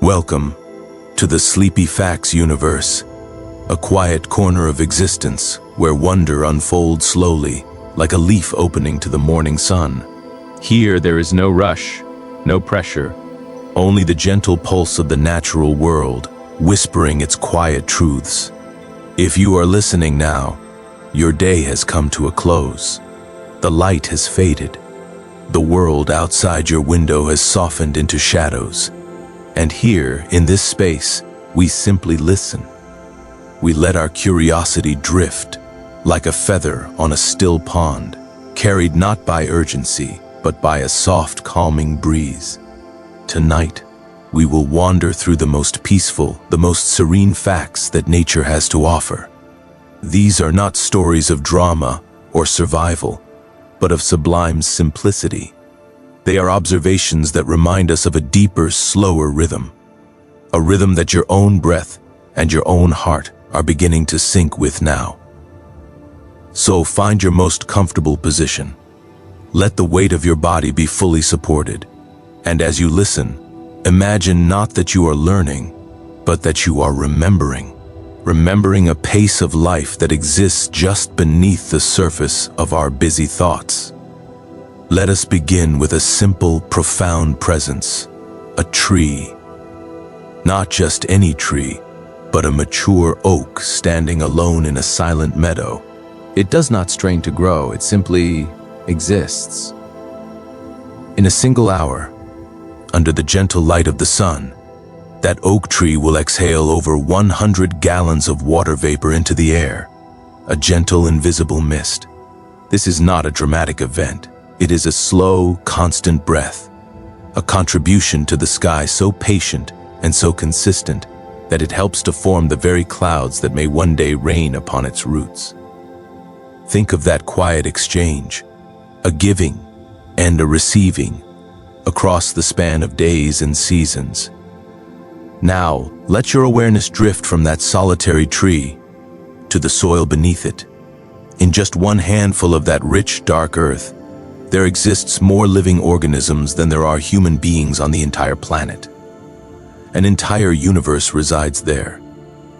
Welcome to the Sleepy Facts universe, a quiet corner of existence where wonder unfolds slowly, like a leaf opening to the morning sun. Here there is no rush, no pressure, Only the gentle pulse of the natural world, whispering its quiet truths. If you are listening now, your day has come to a close. The light has faded. The world outside your window has softened into shadows. And here, in this space, we simply listen. We let our curiosity drift, like a feather on a still pond, carried not by urgency, but by a soft, calming breeze. Tonight, we will wander through the most peaceful, the most serene facts that nature has to offer. These are not stories of drama or survival, but of sublime simplicity. They are observations that remind us of a deeper, slower rhythm. A rhythm that your own breath and your own heart are beginning to sync with now. So find your most comfortable position. Let the weight of your body be fully supported. And as you listen, imagine not that you are learning, but that you are remembering. Remembering a pace of life that exists just beneath the surface of our busy thoughts. Let us begin with a simple, profound presence, a tree. Not just any tree, but a mature oak standing alone in a silent meadow. It does not strain to grow, it simply exists. In a single hour, under the gentle light of the sun, that oak tree will exhale over 100 gallons of water vapor into the air, a gentle, invisible mist. This is not a dramatic event. It is a slow, constant breath, a contribution to the sky so patient and so consistent that it helps to form the very clouds that may one day rain upon its roots. Think of that quiet exchange, a giving and a receiving, across the span of days and seasons. Now, let your awareness drift from that solitary tree to the soil beneath it. In just one handful of that rich, dark earth, there exists more living organisms than there are human beings on the entire planet. An entire universe resides there.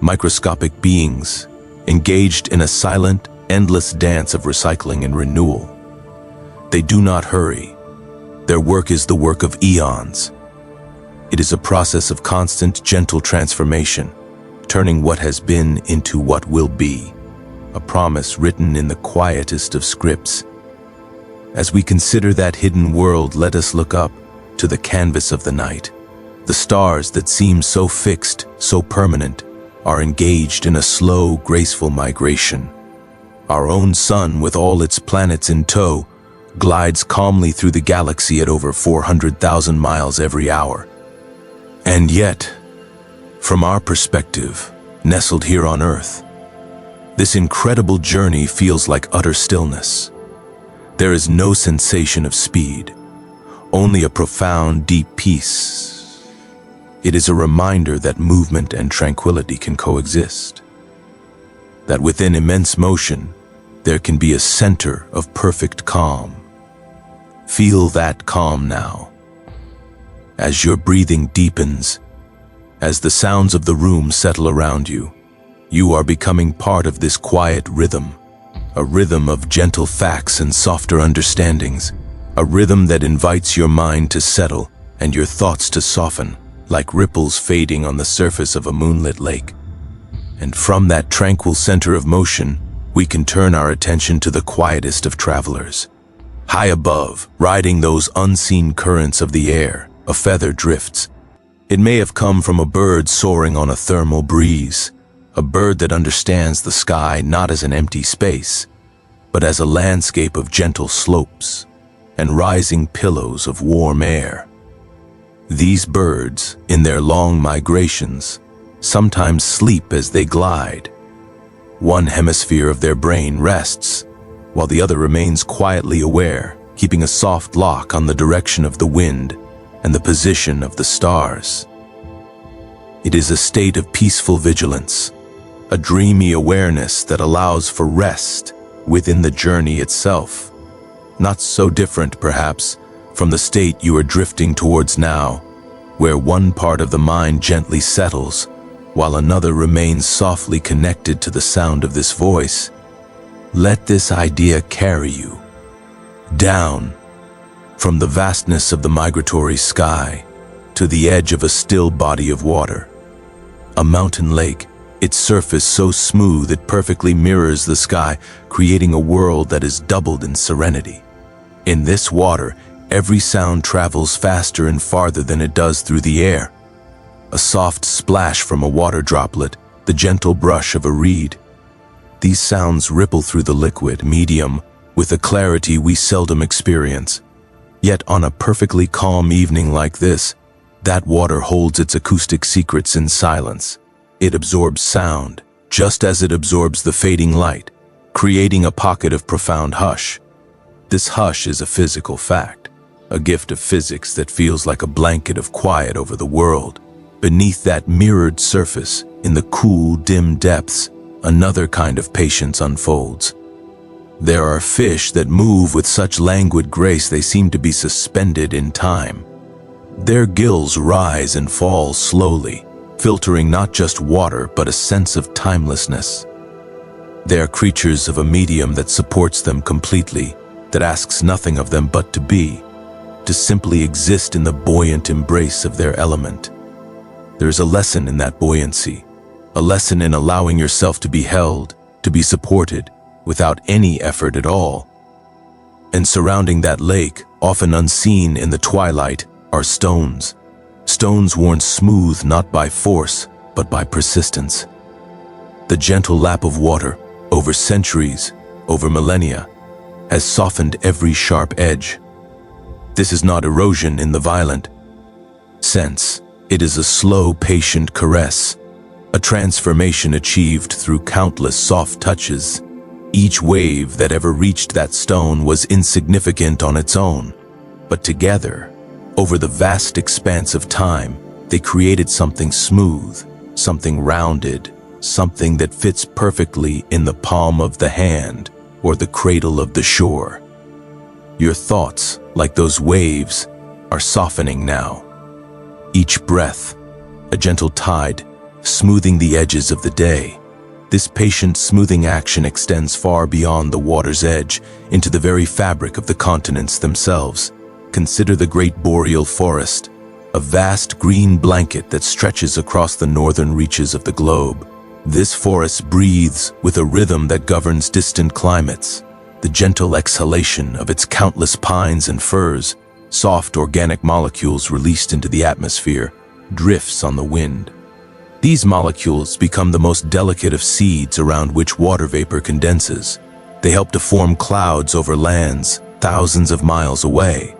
Microscopic beings, engaged in a silent, endless dance of recycling and renewal. They do not hurry. Their work is the work of eons. It is a process of constant, gentle transformation, turning what has been into what will be, a promise written in the quietest of scripts. As we consider that hidden world, let us look up to the canvas of the night. The stars that seem so fixed, so permanent, are engaged in a slow, graceful migration. Our own sun, with all its planets in tow, glides calmly through the galaxy at over 400,000 miles every hour. And yet, from our perspective, nestled here on Earth, this incredible journey feels like utter stillness. There is no sensation of speed, only a profound, deep peace. It is a reminder that movement and tranquility can coexist. That within immense motion, there can be a center of perfect calm. Feel that calm now. As your breathing deepens, as the sounds of the room settle around you, you are becoming part of this quiet rhythm. A rhythm of gentle facts and softer understandings. A rhythm that invites your mind to settle and your thoughts to soften, like ripples fading on the surface of a moonlit lake. And from that tranquil center of motion, we can turn our attention to the quietest of travelers. High above, riding those unseen currents of the air, a feather drifts. It may have come from a bird soaring on a thermal breeze, a bird that understands the sky not as an empty space, but as a landscape of gentle slopes and rising pillows of warm air. These birds, in their long migrations, sometimes sleep as they glide. One hemisphere of their brain rests, while the other remains quietly aware, keeping a soft lock on the direction of the wind and the position of the stars. It is a state of peaceful vigilance, a dreamy awareness that allows for rest within the journey itself. Not so different, perhaps, from the state you are drifting towards now, where one part of the mind gently settles, while another remains softly connected to the sound of this voice. Let this idea carry you down from the vastness of the migratory sky to the edge of a still body of water. A mountain lake, its surface so smooth it perfectly mirrors the sky, creating a world that is doubled in serenity. In this water, every sound travels faster and farther than it does through the air. A soft splash from a water droplet, the gentle brush of a reed. These sounds ripple through the liquid medium with a clarity we seldom experience. Yet on a perfectly calm evening like this, that water holds its acoustic secrets in silence. It absorbs sound, just as it absorbs the fading light, creating a pocket of profound hush. This hush is a physical fact, a gift of physics that feels like a blanket of quiet over the world. Beneath that mirrored surface, in the cool, dim depths, another kind of patience unfolds. There are fish that move with such languid grace they seem to be suspended in time. Their gills rise and fall slowly, filtering not just water but a sense of timelessness. They are creatures of a medium that supports them completely, that asks nothing of them but to be, to simply exist in the buoyant embrace of their element. There is a lesson in that buoyancy, a lesson in allowing yourself to be held, to be supported, without any effort at all. And surrounding that lake, often unseen in the twilight, are stones. Stones worn smooth not by force, but by persistence. The gentle lap of water, over centuries, over millennia, has softened every sharp edge. This is not erosion in the violent sense. It is a slow, patient caress, a transformation achieved through countless soft touches. Each wave that ever reached that stone was insignificant on its own, but together, over the vast expanse of time, they created something smooth, something rounded, something that fits perfectly in the palm of the hand or the cradle of the shore. Your thoughts, like those waves, are softening now. Each breath, a gentle tide, smoothing the edges of the day. This patient smoothing action extends far beyond the water's edge, into the very fabric of the continents themselves. Consider the great boreal forest, a vast green blanket that stretches across the northern reaches of the globe. This forest breathes with a rhythm that governs distant climates. The gentle exhalation of its countless pines and firs, soft organic molecules released into the atmosphere, drifts on the wind. These molecules become the most delicate of seeds around which water vapor condenses. They help to form clouds over lands thousands of miles away.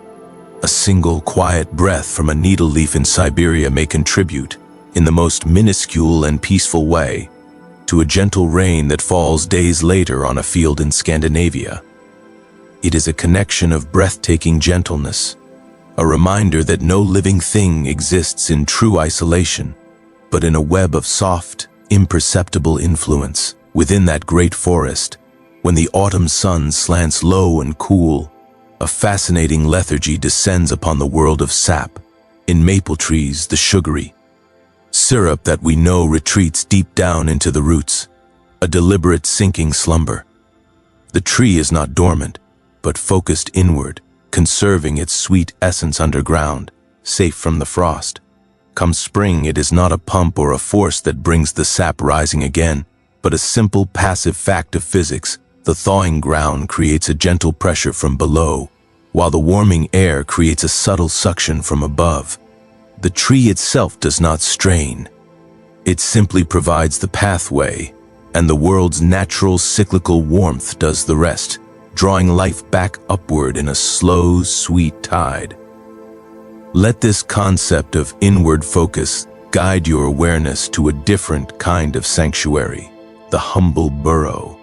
A single quiet breath from a needle leaf in Siberia may contribute, in the most minuscule and peaceful way, to a gentle rain that falls days later on a field in Scandinavia. It is a connection of breathtaking gentleness, a reminder that no living thing exists in true isolation, but in a web of soft, imperceptible influence. Within that great forest, when the autumn sun slants low and cool, a fascinating lethargy descends upon the world of sap. In maple trees, the sugary syrup that we know retreats deep down into the roots, a deliberate sinking slumber. The tree is not dormant, but focused inward, conserving its sweet essence underground, safe from the frost. Come spring, it is not a pump or a force that brings the sap rising again, but a simple passive fact of physics. The thawing ground creates a gentle pressure from below, while the warming air creates a subtle suction from above. The tree itself does not strain. It simply provides the pathway, and the world's natural cyclical warmth does the rest, drawing life back upward in a slow, sweet tide. Let this concept of inward focus guide your awareness to a different kind of sanctuary, the humble burrow.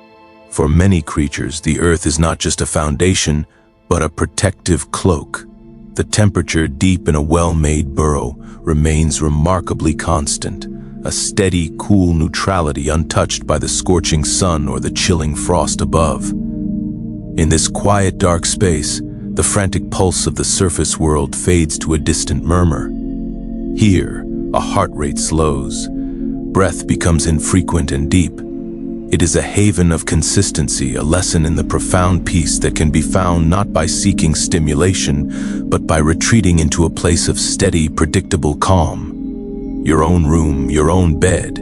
For many creatures, the earth is not just a foundation, but a protective cloak. The temperature deep in a well-made burrow remains remarkably constant, a steady, cool neutrality untouched by the scorching sun or the chilling frost above. In this quiet, dark space, the frantic pulse of the surface world fades to a distant murmur. Here, a heart rate slows. Breath becomes infrequent and deep. It is a haven of consistency, a lesson in the profound peace that can be found not by seeking stimulation, but by retreating into a place of steady, predictable calm. Your own room, your own bed,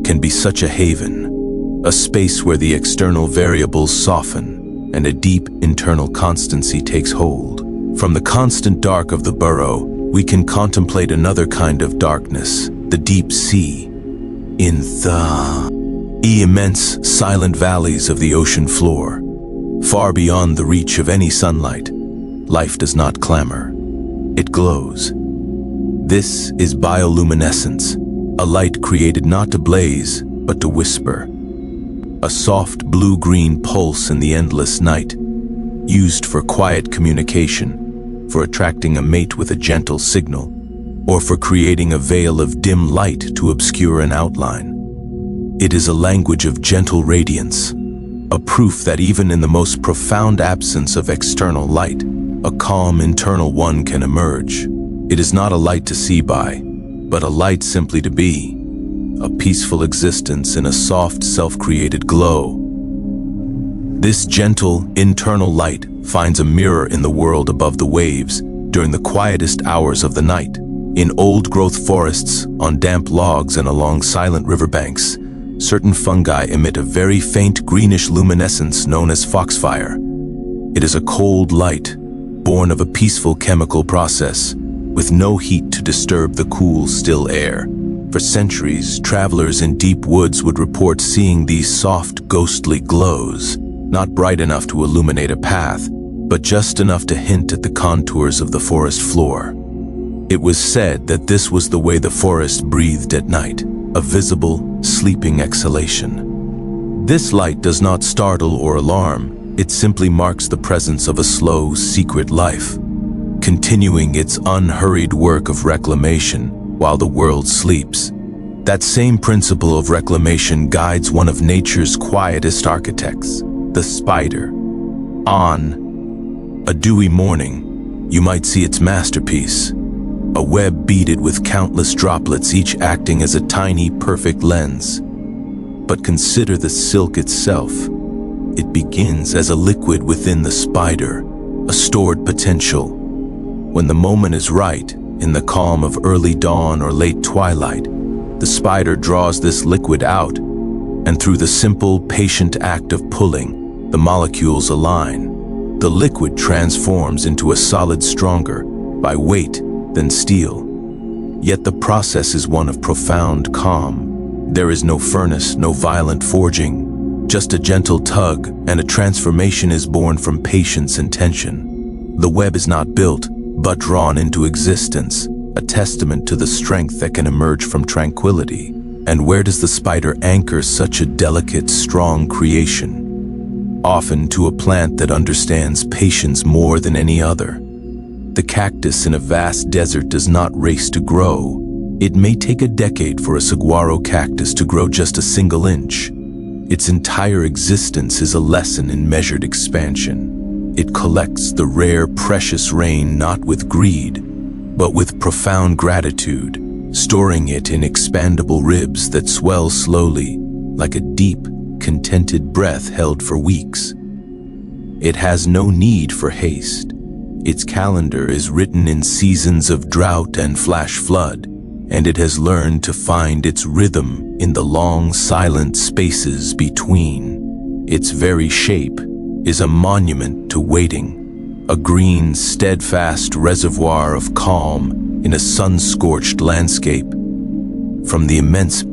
can be such a haven, a space where the external variables soften and a deep internal constancy takes hold. From the constant dark of the burrow, we can contemplate another kind of darkness, the deep sea. In the immense, silent valleys of the ocean floor, far beyond the reach of any sunlight, life does not clamor. It glows. This is bioluminescence, a light created not to blaze, but to whisper. A soft blue-green pulse in the endless night, used for quiet communication, for attracting a mate with a gentle signal, or for creating a veil of dim light to obscure an outline. It is a language of gentle radiance, a proof that even in the most profound absence of external light, a calm internal one can emerge. It is not a light to see by, but a light simply to be, a peaceful existence in a soft, self-created glow. This gentle, internal light finds a mirror in the world above the waves during the quietest hours of the night. In old-growth forests, on damp logs and along silent riverbanks, certain fungi emit a very faint greenish luminescence known as foxfire. It is a cold light, born of a peaceful chemical process, with no heat to disturb the cool, still air. For centuries, travelers in deep woods would report seeing these soft, ghostly glows, not bright enough to illuminate a path, but just enough to hint at the contours of the forest floor. It was said that this was the way the forest breathed at night, a visible, sleeping exhalation. This light does not startle or alarm, it simply marks the presence of a slow, secret life, continuing its unhurried work of reclamation while the world sleeps. That same principle of reclamation guides one of nature's quietest architects, the spider. On a dewy morning, you might see its masterpiece, a web beaded with countless droplets, each acting as a tiny, perfect lens. But consider the silk itself. It begins as a liquid within the spider, a stored potential. When the moment is right, in the calm of early dawn or late twilight, the spider draws this liquid out, and through the simple, patient act of pulling, the molecules align. The liquid transforms into a solid stronger, by weight, than steel. Yet the process is one of profound calm. There is no furnace, no violent forging, just a gentle tug, and a transformation is born from patience and tension. The web is not built, but drawn into existence, a testament to the strength that can emerge from tranquility. And where does the spider anchor such a delicate, strong creation? Often to a plant that understands patience more than any other. The cactus in a vast desert does not race to grow. It may take a decade for a saguaro cactus to grow just a single inch. Its entire existence is a lesson in measured expansion. It collects the rare, precious rain not with greed, but with profound gratitude, storing it in expandable ribs that swell slowly, like a deep, contented breath held for weeks. It has no need for haste. Its calendar is written in seasons of drought and flash flood, and it has learned to find its rhythm in the long, silent spaces between. Its very shape is a monument to waiting, a green, steadfast reservoir of calm in a sun-scorched landscape. From the immense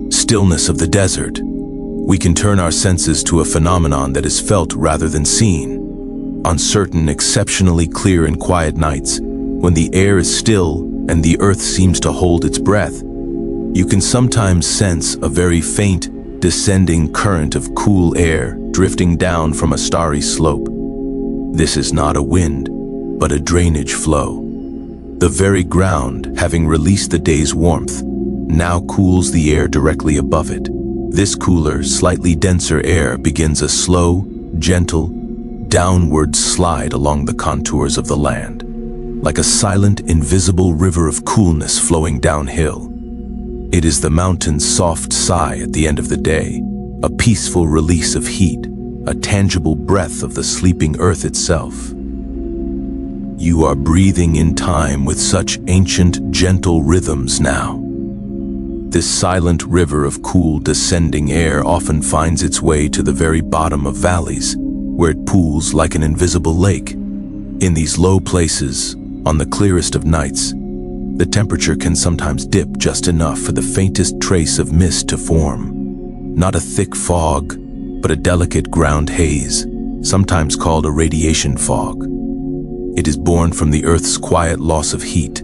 stillness of the desert, we can turn our senses to a phenomenon that is felt rather than seen. On certain exceptionally clear and quiet nights, when the air is still and the earth seems to hold its breath, you can sometimes sense a very faint, descending current of cool air drifting down from a starry slope. This is not a wind, but a drainage flow. The very ground, having released the day's warmth, now cools the air directly above it. This cooler, slightly denser air begins a slow, gentle, downward slide along the contours of the land. like a silent, invisible river of coolness flowing downhill. It is the mountain's soft sigh at the end of the day, a peaceful release of heat, a tangible breath of the sleeping earth itself. You are breathing in time with such ancient, gentle rhythms now. This silent river of cool, descending air often finds its way to the very bottom of valleys, where it pools like an invisible lake. In these low places, on the clearest of nights, the temperature can sometimes dip just enough for the faintest trace of mist to form. Not a thick fog, but a delicate ground haze, sometimes called a radiation fog. It is born from the Earth's quiet loss of heat,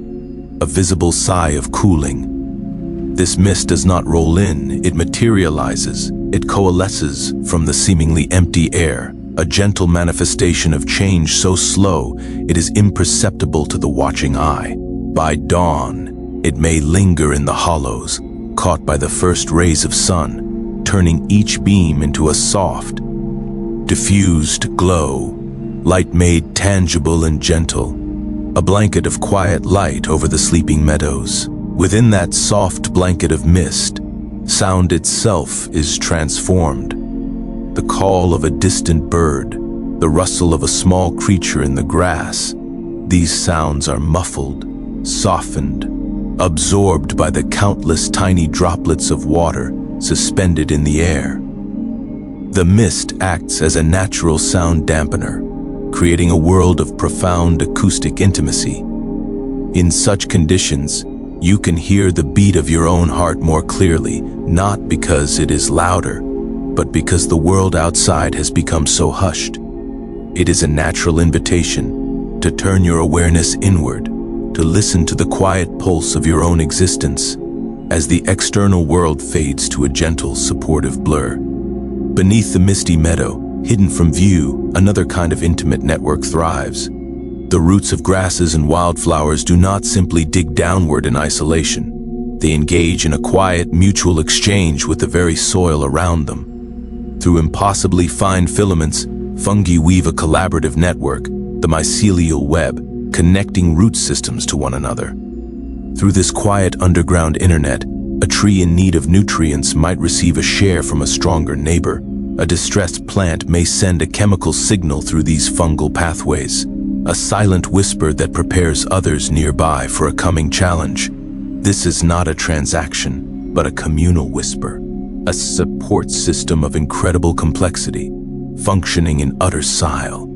a visible sigh of cooling. This mist does not roll in, it materializes, it coalesces from the seemingly empty air, a gentle manifestation of change so slow it is imperceptible to the watching eye. By dawn, it may linger in the hollows, caught by the first rays of sun, turning each beam into a soft, diffused glow, light made tangible and gentle, a blanket of quiet light over the sleeping meadows. Within that soft blanket of mist, sound itself is transformed. The call of a distant bird, the rustle of a small creature in the grass, these sounds are muffled, softened, absorbed by the countless tiny droplets of water suspended in the air. The mist acts as a natural sound dampener, creating a world of profound acoustic intimacy. In such conditions, you can hear the beat of your own heart more clearly, not because it is louder, but because the world outside has become so hushed. It is a natural invitation to turn your awareness inward, to listen to the quiet pulse of your own existence as the external world fades to a gentle, supportive blur. Beneath the misty meadow, hidden from view, another kind of intimate network thrives. The roots of grasses and wildflowers do not simply dig downward in isolation. They engage in a quiet, mutual exchange with the very soil around them. Through impossibly fine filaments, fungi weave a collaborative network, the mycelial web, connecting root systems to one another. Through this quiet underground internet, a tree in need of nutrients might receive a share from a stronger neighbor. A distressed plant may send a chemical signal through these fungal pathways, a silent whisper that prepares others nearby for a coming challenge. This is not a transaction, but a communal whisper, a support system of incredible complexity, functioning in utter silence.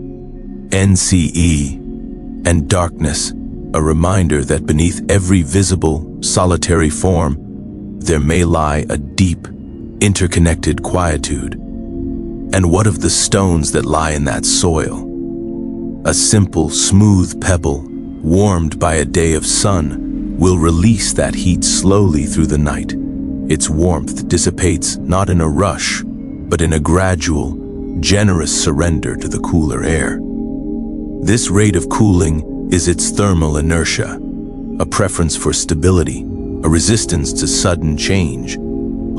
NCE and darkness, a reminder that beneath every visible, solitary form, there may lie a deep, interconnected quietude. And what of the stones that lie in that soil? A simple, smooth pebble, warmed by a day of sun, will release that heat slowly through the night. Its warmth dissipates not in a rush, but in a gradual, generous surrender to the cooler air. This rate of cooling is its thermal inertia, a preference for stability, a resistance to sudden change,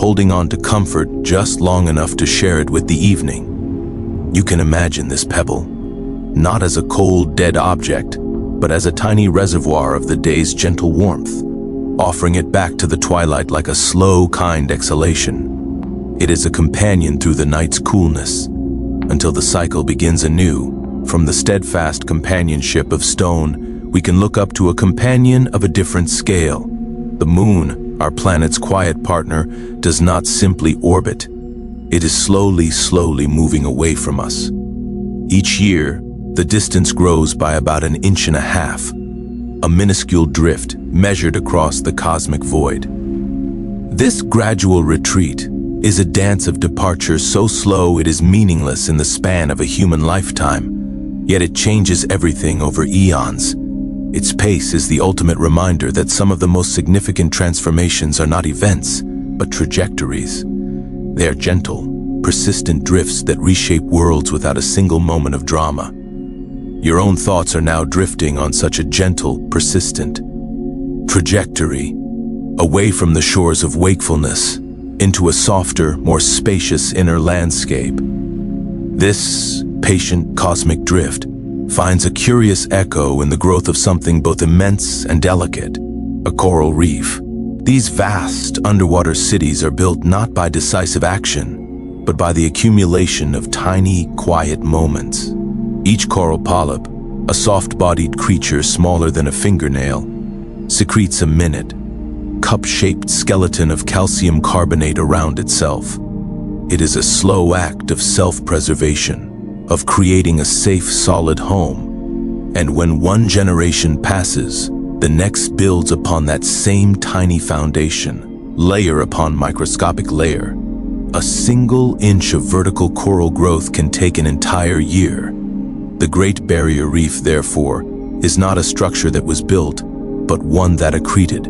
holding on to comfort just long enough to share it with the evening. You can imagine this pebble, not as a cold, dead object, but as a tiny reservoir of the day's gentle warmth, offering it back to the twilight like a slow, kind exhalation. It is a companion through the night's coolness, until the cycle begins anew. From the steadfast companionship of stone, we can look up to a companion of a different scale. The moon, our planet's quiet partner, does not simply orbit. It is slowly moving away from us. Each year, the distance grows by about 1.5 inches, a minuscule drift measured across the cosmic void. This gradual retreat is a dance of departure so slow it is meaningless in the span of a human lifetime, yet it changes everything over eons. Its pace is the ultimate reminder that some of the most significant transformations are not events, but trajectories. They are gentle, persistent drifts that reshape worlds without a single moment of drama. Your own thoughts are now drifting on such a gentle, persistent trajectory, away from the shores of wakefulness, into a softer, more spacious inner landscape. This patient cosmic drift finds a curious echo in the growth of something both immense and delicate, a coral reef. These vast underwater cities are built not by decisive action, but by the accumulation of tiny, quiet moments. Each coral polyp, a soft-bodied creature smaller than a fingernail, secretes a minute, cup-shaped skeleton of calcium carbonate around itself. It is a slow act of self-preservation, of creating a safe, solid home. And when one generation passes, the next builds upon that same tiny foundation, layer upon microscopic layer. A single inch of vertical coral growth can take an entire year. The Great Barrier Reef, therefore, is not a structure that was built, but one that accreted,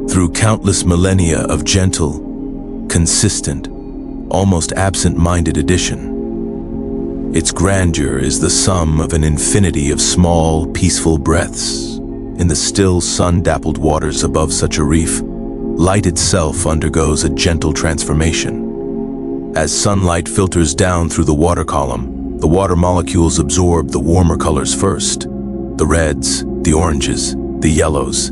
through countless millennia of gentle, consistent, almost absent-minded addition. Its grandeur is the sum of an infinity of small, peaceful breaths. In the still, sun-dappled waters above such a reef, light itself undergoes a gentle transformation. As sunlight filters down through the water column, the water molecules absorb the warmer colors first, the reds, the oranges, the yellows.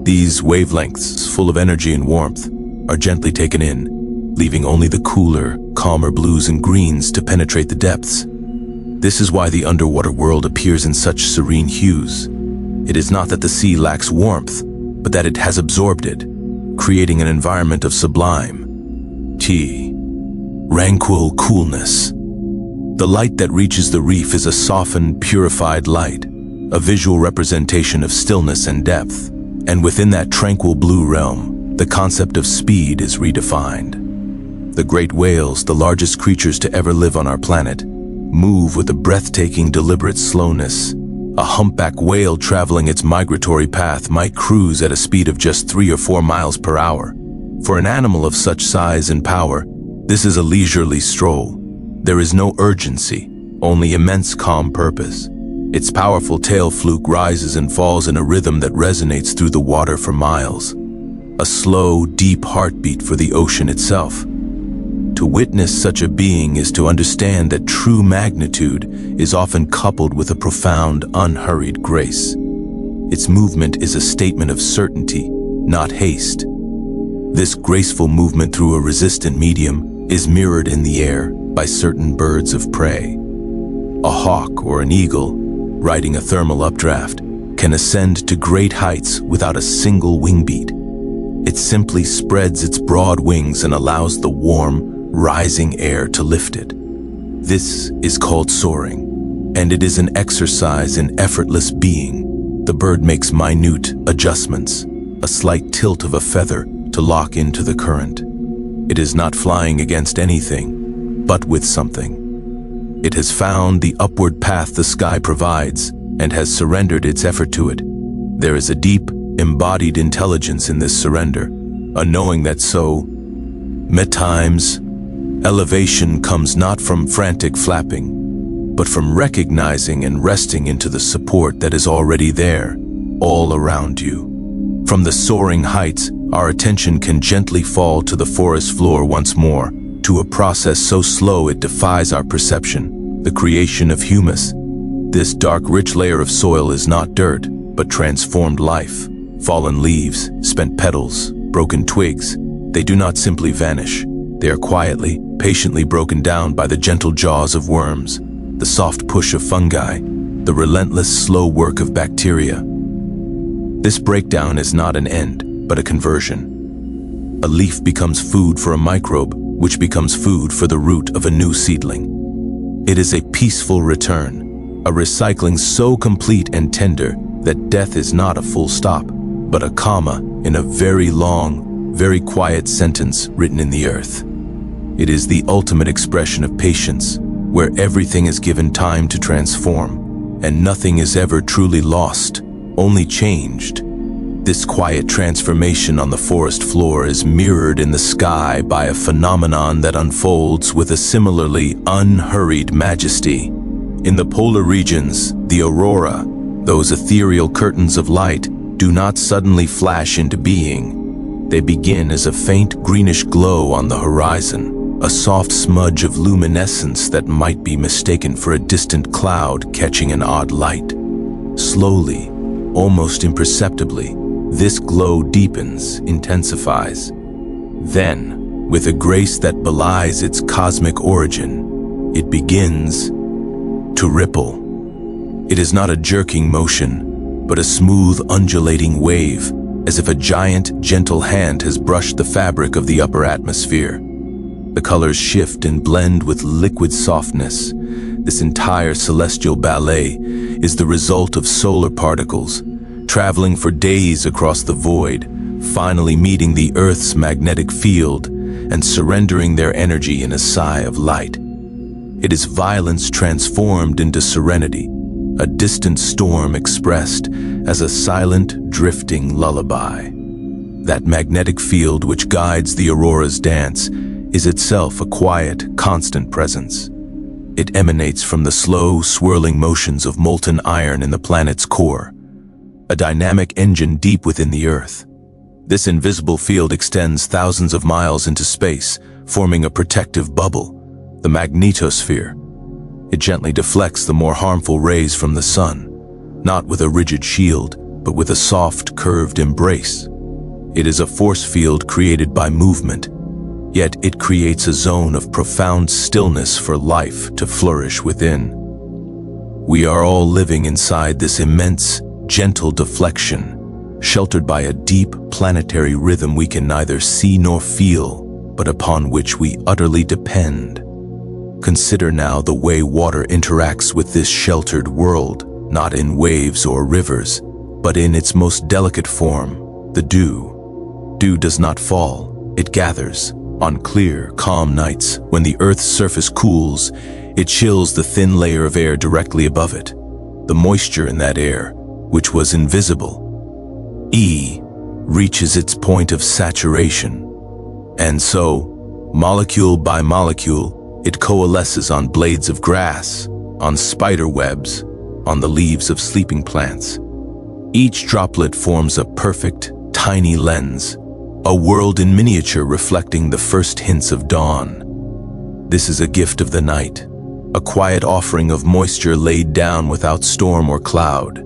These wavelengths, full of energy and warmth, are gently taken in, leaving only the cooler, calmer blues and greens to penetrate the depths. This is why the underwater world appears in such serene hues. It is not that the sea lacks warmth, but that it has absorbed it, creating an environment of sublime, tranquil coolness. The light that reaches the reef is a softened, purified light, a visual representation of stillness and depth. And within that tranquil blue realm, the concept of speed is redefined. The great whales, the largest creatures to ever live on our planet, move with a breathtaking, deliberate slowness. A humpback whale traveling its migratory path might cruise at a speed of just 3 or 4 miles per hour. For an animal of such size and power, this is a leisurely stroll. There is no urgency, only immense calm purpose. Its powerful tail fluke rises and falls in a rhythm that resonates through the water for miles. A slow, deep heartbeat for the ocean itself. To witness such a being is to understand that true magnitude is often coupled with a profound, unhurried grace. Its movement is a statement of certainty, not haste. This graceful movement through a resistant medium is mirrored in the air by certain birds of prey. A hawk or an eagle, riding a thermal updraft, can ascend to great heights without a single wing beat. It simply spreads its broad wings and allows the warm, rising air to lift it. This is called soaring, and it is an exercise in effortless being. The bird makes minute adjustments, a slight tilt of a feather to lock into the current. It is not flying against anything, but with something. It has found the upward path the sky provides and has surrendered its effort to it. There is a deep, embodied intelligence in this surrender, a knowing that at times, elevation comes not from frantic flapping, but from recognizing and resting into the support that is already there, all around you. From the soaring heights, our attention can gently fall to the forest floor once more, to a process so slow it defies our perception, the creation of humus. This dark, rich layer of soil is not dirt, but transformed life. Fallen leaves, spent petals, broken twigs, they do not simply vanish. They are quietly, patiently broken down by the gentle jaws of worms, the soft push of fungi, the relentless, slow work of bacteria. This breakdown is not an end, but a conversion. A leaf becomes food for a microbe, which becomes food for the root of a new seedling. It is a peaceful return, a recycling so complete and tender that death is not a full stop, but a comma in a very long, very quiet sentence written in the earth. It is the ultimate expression of patience, where everything is given time to transform, and nothing is ever truly lost, only changed. This quiet transformation on the forest floor is mirrored in the sky by a phenomenon that unfolds with a similarly unhurried majesty. In the polar regions, the aurora, those ethereal curtains of light, do not suddenly flash into being. They begin as a faint greenish glow on the horizon. a soft smudge of luminescence that might be mistaken for a distant cloud catching an odd light. Slowly, almost imperceptibly, this glow deepens, intensifies. Then, with a grace that belies its cosmic origin, it begins to ripple. It is not a jerking motion, but a smooth, undulating wave, as if a giant, gentle hand has brushed the fabric of the upper atmosphere. The colors shift and blend with liquid softness. This entire celestial ballet is the result of solar particles, traveling for days across the void, finally meeting the Earth's magnetic field and surrendering their energy in a sigh of light. It is violence transformed into serenity, a distant storm expressed as a silent, drifting lullaby. That magnetic field which guides the aurora's dance is itself a quiet, constant presence. It emanates from the slow, swirling motions of molten iron in the planet's core, a dynamic engine deep within the Earth. This invisible field extends thousands of miles into space, forming a protective bubble, the magnetosphere. It gently deflects the more harmful rays from the sun, not with a rigid shield, but with a soft, curved embrace. It is a force field created by movement, yet it creates a zone of profound stillness for life to flourish within. We are all living inside this immense, gentle deflection, sheltered by a deep planetary rhythm we can neither see nor feel, but upon which we utterly depend. Consider now the way water interacts with this sheltered world, not in waves or rivers, but in its most delicate form, the dew. Dew does not fall, it gathers. On clear, calm nights, when the Earth's surface cools, it chills the thin layer of air directly above it. The moisture in that air, which was invisible, reaches its point of saturation. And so, molecule by molecule, it coalesces on blades of grass, on spider webs, on the leaves of sleeping plants. Each droplet forms a perfect, tiny lens, a world in miniature reflecting the first hints of dawn. This is a gift of the night, a quiet offering of moisture laid down without storm or cloud.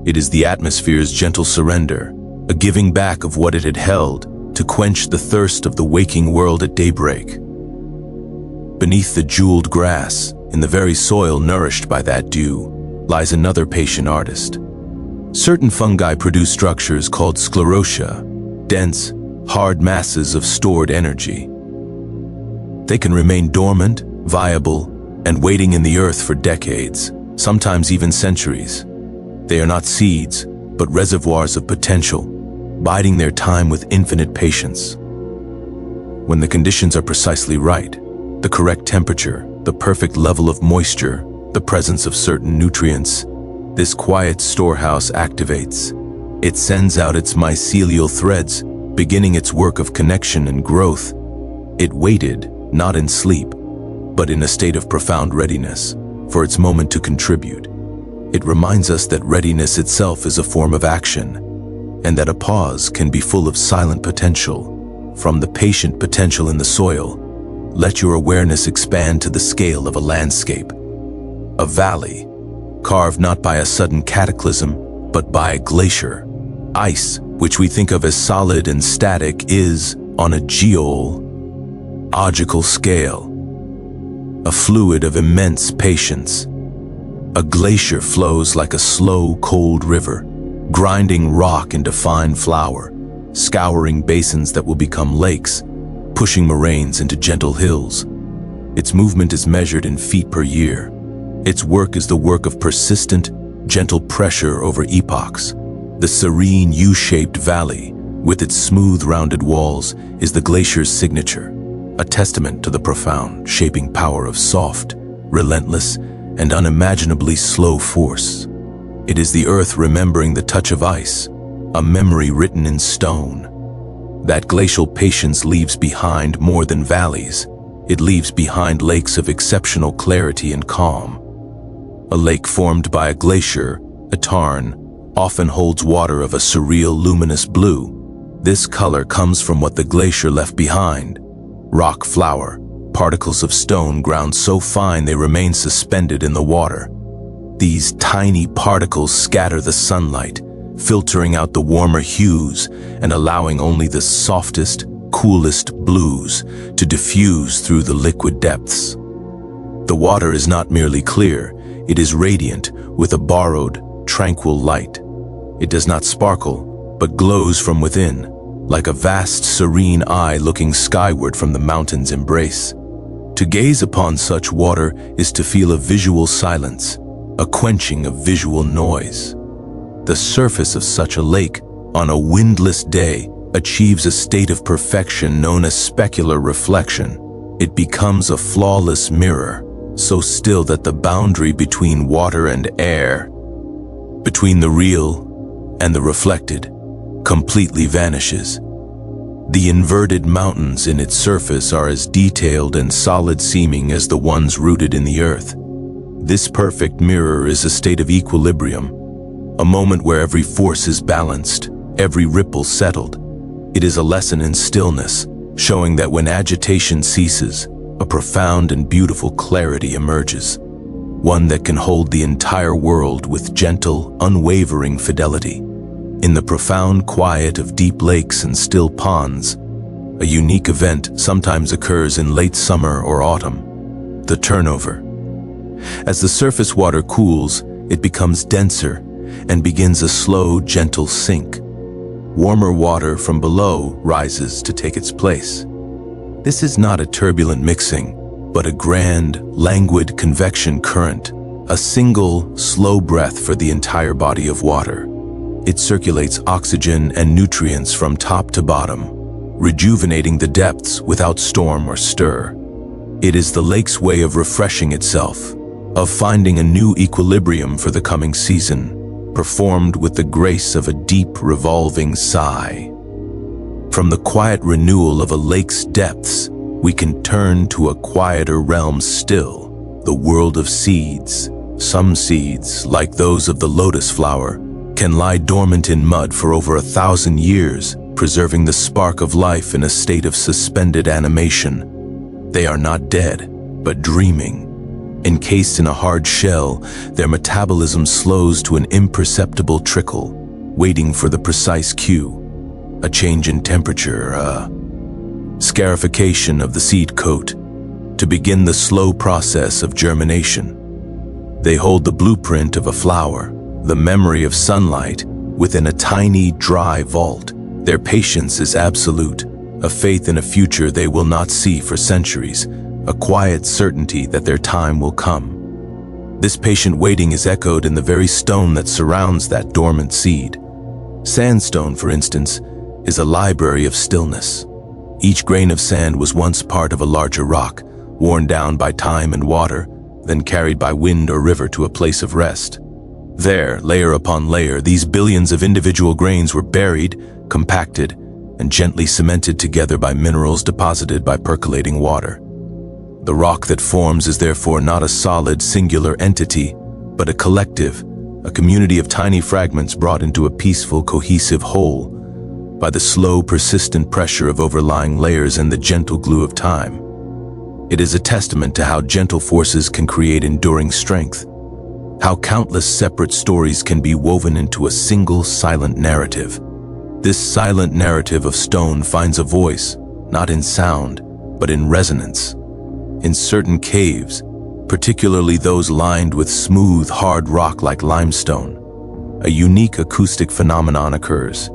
It is the atmosphere's gentle surrender, a giving back of what it had held to quench the thirst of the waking world at daybreak. Beneath the jeweled grass, in the very soil nourished by that dew, lies another patient artist. Certain fungi produce structures called sclerotia, dense, hard masses of stored energy. They can remain dormant, viable, and waiting in the earth for decades, sometimes even centuries. They are not seeds, but reservoirs of potential, biding their time with infinite patience. When the conditions are precisely right, the correct temperature, the perfect level of moisture, the presence of certain nutrients, this quiet storehouse activates. It sends out its mycelial threads, beginning its work of connection and growth. It waited, not in sleep, but in a state of profound readiness, for its moment to contribute. It reminds us that readiness itself is a form of action, and that a pause can be full of silent potential. From the patient potential in the soil, let your awareness expand to the scale of a landscape, a valley, carved not by a sudden cataclysm, but by a glacier. Ice, which we think of as solid and static, is, on a geological scale, a fluid of immense patience. A glacier flows like a slow, cold river, grinding rock into fine flour, scouring basins that will become lakes, pushing moraines into gentle hills. Its movement is measured in feet per year. Its work is the work of persistent, gentle pressure over epochs. The serene U-shaped valley, with its smooth, rounded walls, is the glacier's signature, a testament to the profound, shaping power of soft, relentless, and unimaginably slow force. It is the earth remembering the touch of ice, a memory written in stone. That glacial patience leaves behind more than valleys. It leaves behind lakes of exceptional clarity and calm. A lake formed by a glacier, a tarn, often holds water of a surreal luminous blue. This color comes from what the glacier left behind: rock flour, particles of stone ground so fine they remain suspended in the water. These tiny particles scatter the sunlight, filtering out the warmer hues and allowing only the softest, coolest blues to diffuse through the liquid depths. The water is not merely clear, it is radiant with a borrowed, tranquil light. It does not sparkle, but glows from within, like a vast, serene eye looking skyward from the mountain's embrace. To gaze upon such water is to feel a visual silence, a quenching of visual noise. The surface of such a lake, on a windless day, achieves a state of perfection known as specular reflection. It becomes a flawless mirror, so still that the boundary between water and air, between the real and the reflected, completely vanishes. The inverted mountains in its surface are as detailed and solid-seeming as the ones rooted in the earth. This perfect mirror is a state of equilibrium, a moment where every force is balanced, every ripple settled. It is a lesson in stillness, showing that when agitation ceases, a profound and beautiful clarity emerges, one that can hold the entire world with gentle, unwavering fidelity. In the profound quiet of deep lakes and still ponds, a unique event sometimes occurs in late summer or autumn: the turnover. As the surface water cools, it becomes denser and begins a slow, gentle sink. Warmer water from below rises to take its place. This is not a turbulent mixing, but a grand, languid convection current, a single, slow breath for the entire body of water. It circulates oxygen and nutrients from top to bottom, rejuvenating the depths without storm or stir. It is the lake's way of refreshing itself, of finding a new equilibrium for the coming season, performed with the grace of a deep, revolving sigh. From the quiet renewal of a lake's depths, we can turn to a quieter realm still, the world of seeds. Some seeds, like those of the lotus flower, can lie dormant in mud for over 1,000 years, preserving the spark of life in a state of suspended animation. They are not dead, but dreaming. Encased in a hard shell, their metabolism slows to an imperceptible trickle, waiting for the precise cue. A change in temperature, a scarification of the seed coat, to begin the slow process of germination. They hold the blueprint of a flower, the memory of sunlight, within a tiny, dry vault. Their patience is absolute, a faith in a future they will not see for centuries, a quiet certainty that their time will come. This patient waiting is echoed in the very stone that surrounds that dormant seed. Sandstone, for instance, is a library of stillness. Each grain of sand was once part of a larger rock, worn down by time and water, then carried by wind or river to a place of rest. There, layer upon layer, these billions of individual grains were buried, compacted, and gently cemented together by minerals deposited by percolating water. The rock that forms is therefore not a solid, singular entity, but a collective, a community of tiny fragments brought into a peaceful, cohesive whole by the slow, persistent pressure of overlying layers and the gentle glue of time. It is a testament to how gentle forces can create enduring strength, how countless separate stories can be woven into a single silent narrative. This silent narrative of stone finds a voice, not in sound, but in resonance. In certain caves, particularly those lined with smooth, hard rock like limestone, a unique acoustic phenomenon occurs.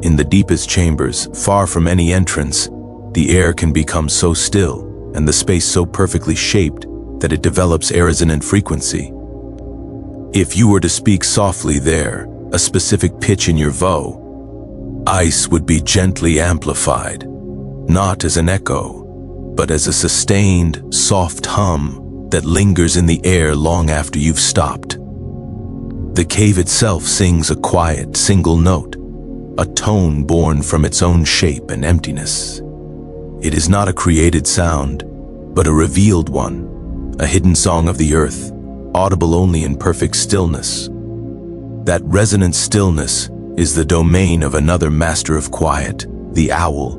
In the deepest chambers, far from any entrance, the air can become so still and the space so perfectly shaped that it develops a resonant frequency. If you were to speak softly there, a specific pitch in your vow, ice would be gently amplified, not as an echo, but as a sustained, soft hum that lingers in the air long after you've stopped. The cave itself sings a quiet, single note, a tone born from its own shape and emptiness. It is not a created sound, but a revealed one, a hidden song of the earth, audible only in perfect stillness. That resonant stillness is the domain of another master of quiet, the owl,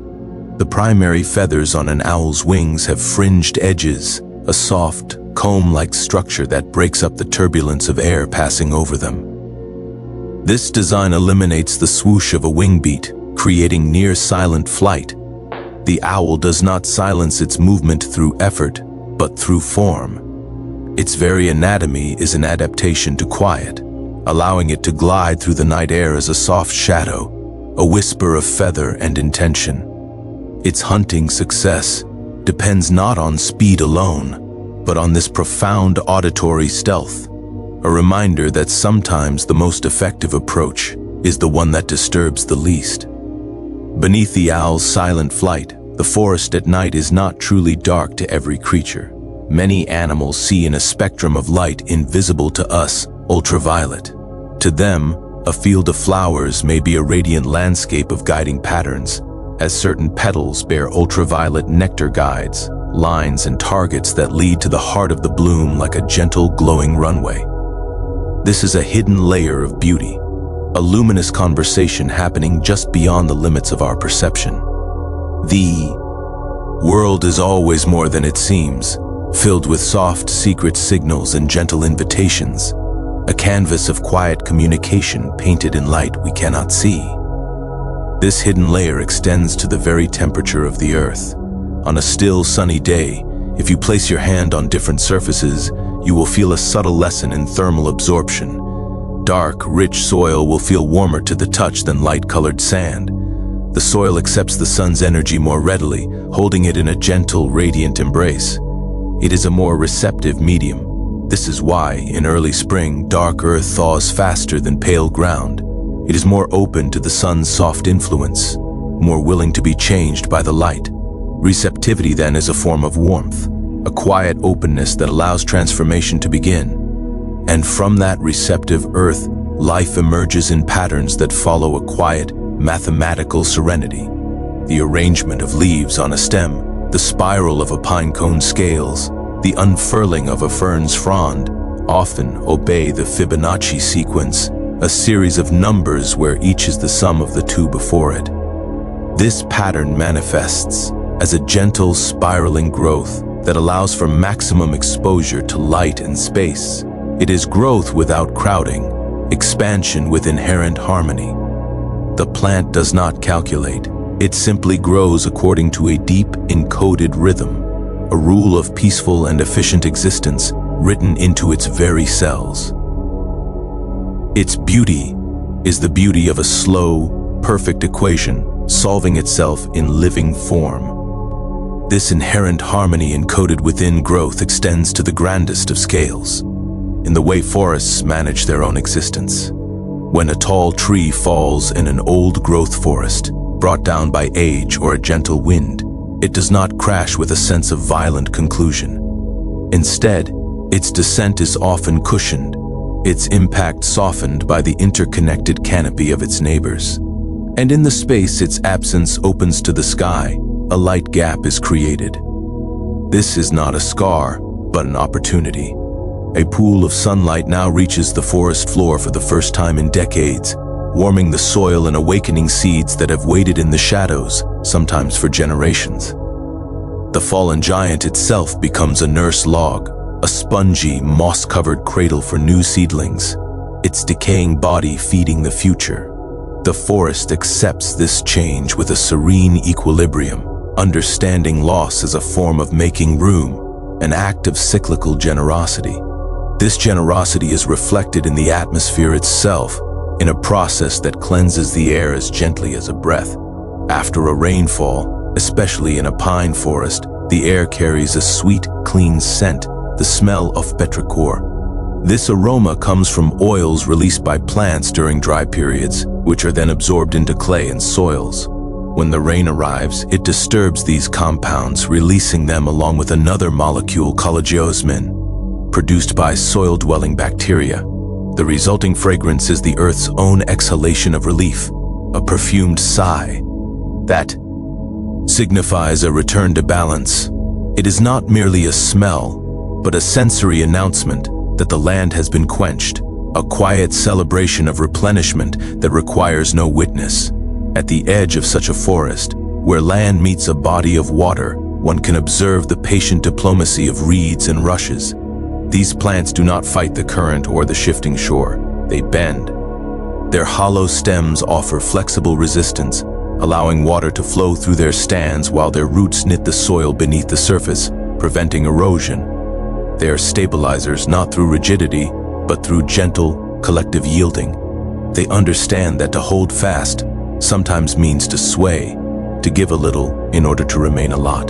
The primary feathers on an owl's wings have fringed edges, a soft, comb-like structure that breaks up the turbulence of air passing over them. This design eliminates the swoosh of a wing beat, creating near-silent flight. The owl does not silence its movement through effort, but through form. Its very anatomy is an adaptation to quiet, allowing it to glide through the night air as a soft shadow, a whisper of feather and intention. Its hunting success depends not on speed alone, but on this profound auditory stealth, a reminder that sometimes the most effective approach is the one that disturbs the least. Beneath the owl's silent flight, the forest at night is not truly dark to every creature. Many animals see in a spectrum of light invisible to us, ultraviolet. To them, a field of flowers may be a radiant landscape of guiding patterns, as certain petals bear ultraviolet nectar guides, lines and targets that lead to the heart of the bloom like a gentle, glowing runway. This is a hidden layer of beauty, a luminous conversation happening just beyond the limits of our perception. The world is always more than it seems, filled with soft, secret signals and gentle invitations, a canvas of quiet communication painted in light we cannot see. This hidden layer extends to the very temperature of the earth. On a still, sunny day, if you place your hand on different surfaces, you will feel a subtle lesson in thermal absorption. Dark, rich soil will feel warmer to the touch than light-colored sand. The soil accepts the sun's energy more readily, holding it in a gentle, radiant embrace. It is a more receptive medium. This is why, in early spring, dark earth thaws faster than pale ground. It is more open to the sun's soft influence, more willing to be changed by the light. Receptivity, then, is a form of warmth, a quiet openness that allows transformation to begin. And from that receptive earth, life emerges in patterns that follow a quiet, mathematical serenity. The arrangement of leaves on a stem, the spiral of a pine cone's scales, the unfurling of a fern's frond, often obey the Fibonacci sequence, a series of numbers where each is the sum of the two before it. This pattern manifests as a gentle, spiraling growth that allows for maximum exposure to light and space. It is growth without crowding, expansion with inherent harmony. The plant does not calculate. It simply grows according to a deep, encoded rhythm, a rule of peaceful and efficient existence written into its very cells. Its beauty is the beauty of a slow, perfect equation solving itself in living form. This inherent harmony encoded within growth extends to the grandest of scales, in the way forests manage their own existence. When a tall tree falls in an old-growth forest, brought down by age or a gentle wind, it does not crash with a sense of violent conclusion. Instead, its descent is often cushioned, its impact softened by the interconnected canopy of its neighbors. And in the space its absence opens to the sky, a light gap is created. This is not a scar, but an opportunity. A pool of sunlight now reaches the forest floor for the first time in decades, warming the soil and awakening seeds that have waited in the shadows, sometimes for generations. The fallen giant itself becomes a nurse log, a spongy, moss-covered cradle for new seedlings, its decaying body feeding the future. The forest accepts this change with a serene equilibrium, understanding loss as a form of making room, an act of cyclical generosity. This generosity is reflected in the atmosphere itself, in a process that cleanses the air as gently as a breath. After a rainfall, especially in a pine forest, the air carries a sweet, clean scent, the smell of petrichor. This aroma comes from oils released by plants during dry periods, which are then absorbed into clay and soils. When the rain arrives, it disturbs these compounds, releasing them along with another molecule, geosmin, produced by soil-dwelling bacteria. The resulting fragrance is the earth's own exhalation of relief, a perfumed sigh that signifies a return to balance. It is not merely a smell, but a sensory announcement that the land has been quenched, a quiet celebration of replenishment that requires no witness. At the edge of such a forest, Where land meets a body of water, one can observe the patient diplomacy of reeds and rushes. These plants do not fight the current or the shifting shore, they bend. Their hollow stems offer flexible resistance, allowing water to flow through their stands while their roots knit the soil beneath the surface, preventing erosion. They are stabilizers not through rigidity, but through gentle, collective yielding. They understand that to hold fast sometimes means to sway, to give a little in order to remain a lot.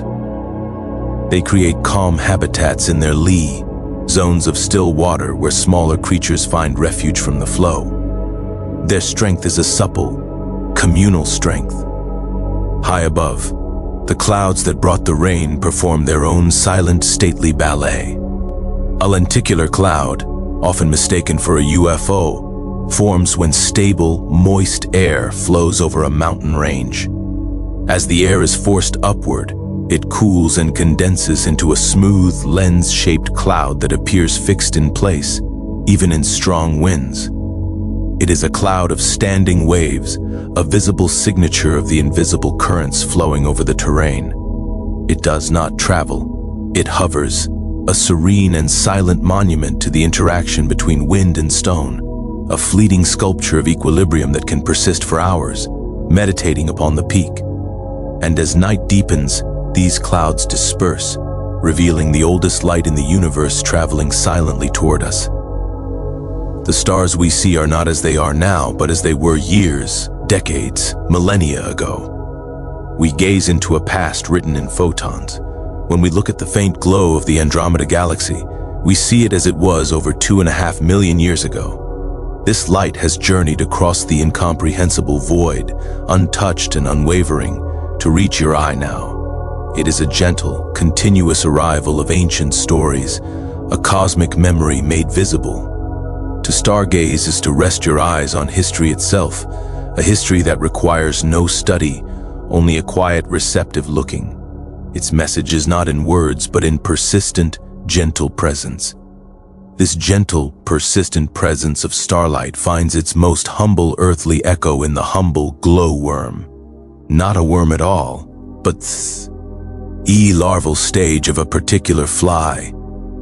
They create calm habitats in their lee, zones of still water where smaller creatures find refuge from the flow. Their strength is a supple, communal strength. High above, the clouds that brought the rain perform their own silent, stately ballet. A lenticular cloud, often mistaken for a UFO, forms when stable, moist air flows over a mountain range. As the air is forced upward, it cools and condenses into a smooth, lens-shaped cloud that appears fixed in place, even in strong winds. It is a cloud of standing waves, a visible signature of the invisible currents flowing over the terrain. It does not travel, it hovers, a serene and silent monument to the interaction between wind and stone, a fleeting sculpture of equilibrium that can persist for hours, meditating upon the peak. And as night deepens, these clouds disperse, revealing the oldest light in the universe traveling silently toward us. The stars we see are not as they are now, but as they were years, decades, millennia ago. We gaze into a past written in photons. When we look at the faint glow of the Andromeda Galaxy, we see it as it was over 2.5 million years ago. This light has journeyed across the incomprehensible void, untouched and unwavering, to reach your eye now. It is a gentle, continuous arrival of ancient stories, a cosmic memory made visible. To stargaze is to rest your eyes on history itself, a history that requires no study, only a quiet, receptive looking. Its message is not in words, but in persistent, gentle presence. This gentle, persistent presence of starlight finds its most humble earthly echo in the humble glowworm. Not a worm at all, but larval stage of a particular fly.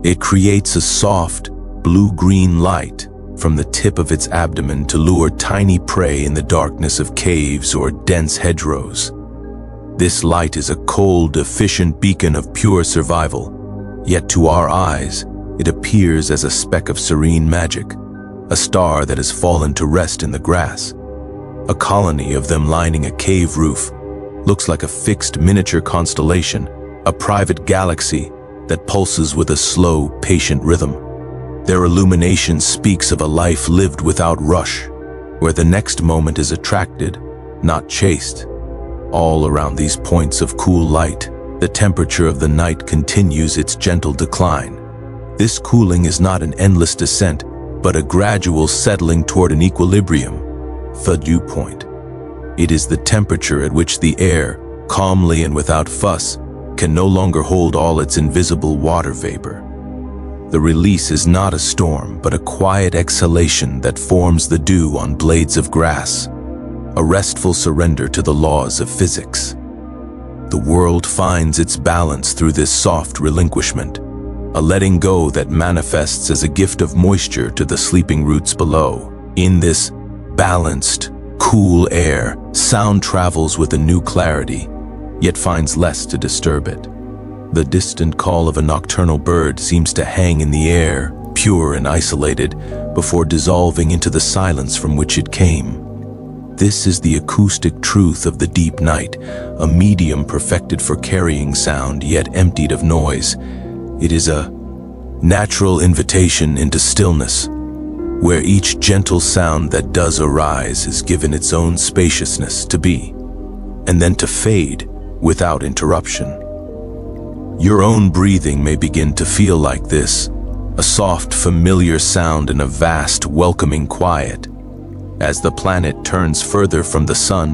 It creates a soft, blue-green light from the tip of its abdomen to lure tiny prey in the darkness of caves or dense hedgerows. This light is a cold, efficient beacon of pure survival, yet to our eyes, it appears as a speck of serene magic, a star that has fallen to rest in the grass. A colony of them lining a cave roof looks like a fixed miniature constellation, a private galaxy that pulses with a slow, patient rhythm. Their illumination speaks of a life lived without rush, where the next moment is attracted, not chased. All around these points of cool light, the temperature of the night continues its gentle decline. This cooling is not an endless descent, but a gradual settling toward an equilibrium, the dew point. It is the temperature at which the air, calmly and without fuss, can no longer hold all its invisible water vapor. The release is not a storm, but a quiet exhalation that forms the dew on blades of grass, a restful surrender to the laws of physics. The world finds its balance through this soft relinquishment, a letting go that manifests as a gift of moisture to the sleeping roots below. In this balanced, cool air, sound travels with a new clarity, yet finds less to disturb it. The distant call of a nocturnal bird seems to hang in the air, pure and isolated, before dissolving into the silence from which it came. This is the acoustic truth of the deep night, a medium perfected for carrying sound, yet emptied of noise. It is a natural invitation into stillness, where each gentle sound that does arise is given its own spaciousness to be, and then to fade without interruption. Your own breathing may begin to feel like this, a soft, familiar sound in a vast, welcoming quiet. As the planet turns further from the sun,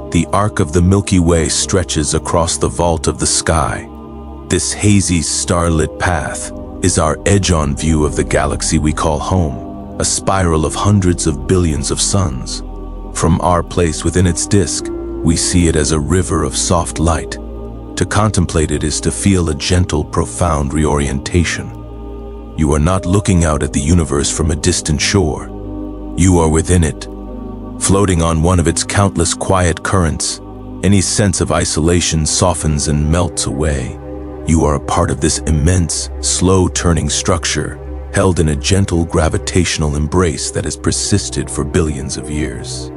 the arc of the Milky Way stretches across the vault of the sky. This hazy, starlit path is our edge-on view of the galaxy we call home, a spiral of hundreds of billions of suns. From our place within its disk, We see it as a river of soft light. To contemplate it is to feel a gentle, profound reorientation. You are not looking out at the universe from a distant shore. You are within it, floating on one of its countless quiet currents. Any sense of isolation softens and melts away. You are a part of this immense, slow-turning structure, held in a gentle gravitational embrace that has persisted for billions of years.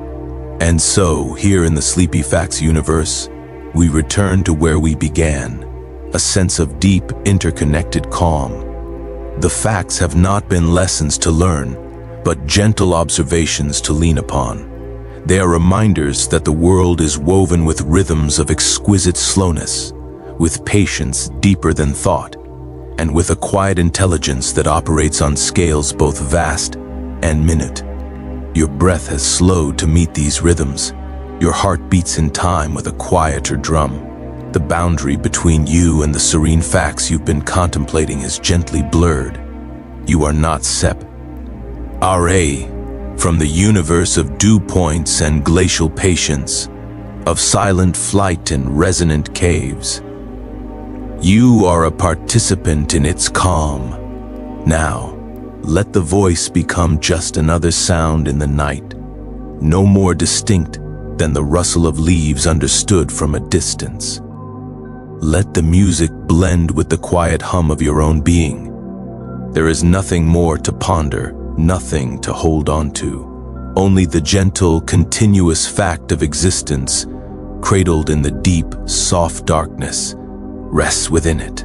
And so, here in the Sleepy Facts universe, we return to where we began, a sense of deep, interconnected calm. The facts have not been lessons to learn, but gentle observations to lean upon. They are reminders that the world is woven with rhythms of exquisite slowness, with patience deeper than thought, and with a quiet intelligence that operates on scales both vast and minute. Your breath has slowed to meet these rhythms. Your heart beats in time with a quieter drum. The boundary between you and the serene facts you've been contemplating is gently blurred. You are not Sep. R.A. from the universe of dew points and glacial patience, of silent flight and resonant caves. You are a participant in its calm. Now, let the voice become just another sound in the night, no more distinct than the rustle of leaves understood from a distance. Let the music blend with the quiet hum of your own being. There is nothing more to ponder, nothing to hold on to, only the gentle, continuous fact of existence, cradled in the deep, soft darkness, rests within it.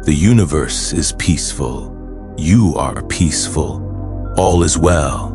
The universe is peaceful. You are peaceful. All is well.